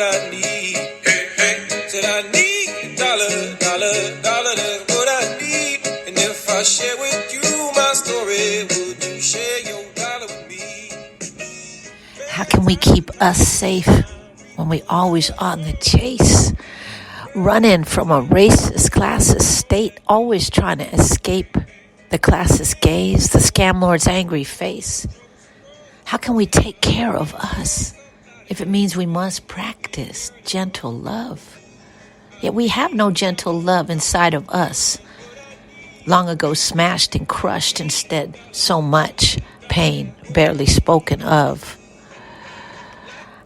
I need. Hey, hey. Said I need a dollar, dollar, dollar, that's what I need. And if I share with you my story, would you share your dollar with me? How can we keep us safe when we always on the chase? Running from a racist, classist state, always trying to escape the classist gaze, the scam lord's angry face. How can we take care of us if it means we must practice gentle love? Yet we have no gentle love inside of us. Long ago smashed and crushed, instead so much pain barely spoken of.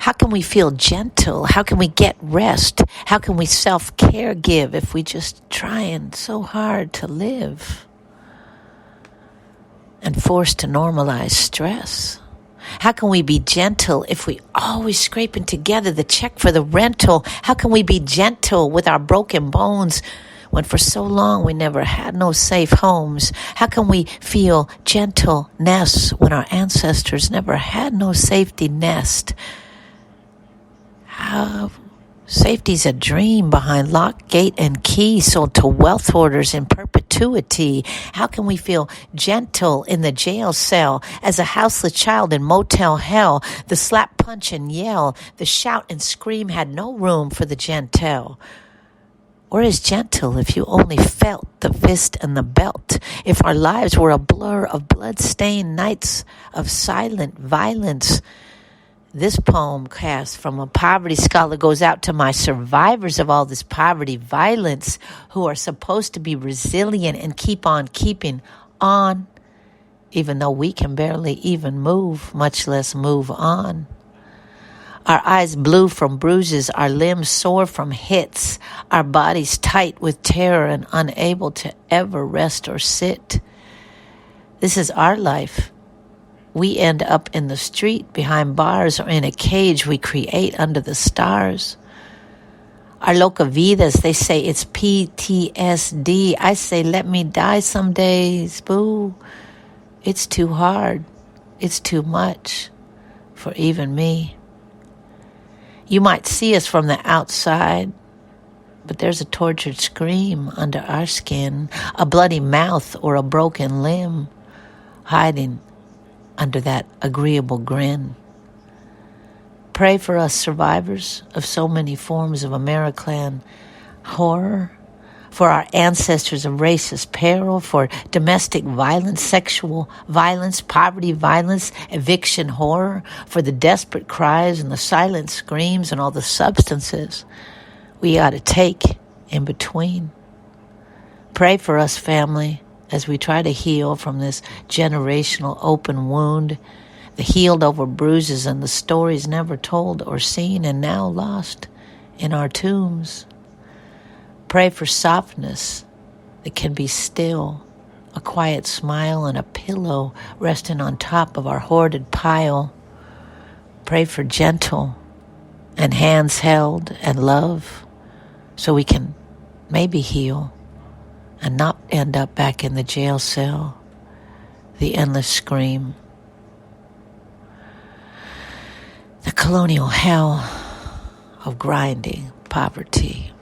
How can we feel gentle? How can we get rest? How can we self-care give if we just trying so hard to live and forced to normalize stress? How can we be gentle if we always scraping together the check for the rental? How can we be gentle with our broken bones when for so long we never had no safe homes? How can we feel gentleness when our ancestors never had no safety nest? Safety's a dream behind lock, gate, and key sold to wealth hoarders in perpetuity. How can we feel gentle in the jail cell as a houseless child in motel hell? The slap, punch, and yell, the shout and scream had no room for the gentle. Where is gentle if you only felt the fist and the belt? If our lives were a blur of blood-stained nights of silent violence? This poem cast from a poverty scholar goes out to my survivors of all this poverty violence who are supposed to be resilient and keep on keeping on, even though we can barely even move, much less move on. Our eyes blue from bruises, our limbs sore from hits, our bodies tight with terror and unable to ever rest or sit. This is our life. We end up in the street, behind bars, or in a cage we create under the stars. Our loca vidas, they say it's PTSD. I say, let me die some days, boo. It's too hard. It's too much for even me. You might see us from the outside, but there's a tortured scream under our skin, a bloody mouth or a broken limb hiding under that agreeable grin. Pray for us survivors of so many forms of Americlan horror, for our ancestors of racist peril, for domestic violence, sexual violence, poverty violence, eviction horror, for the desperate cries and the silent screams and all the substances we ought to take in between. Pray for us, family, as we try to heal from this generational open wound, the healed over bruises and the stories never told or seen and now lost in our tombs. Pray for softness that can be still, a quiet smile and a pillow resting on top of our hoarded pile. Pray for gentle and hands held and love so we can maybe heal and not end up back in the jail cell, the endless scream, the colonial hell of grinding poverty.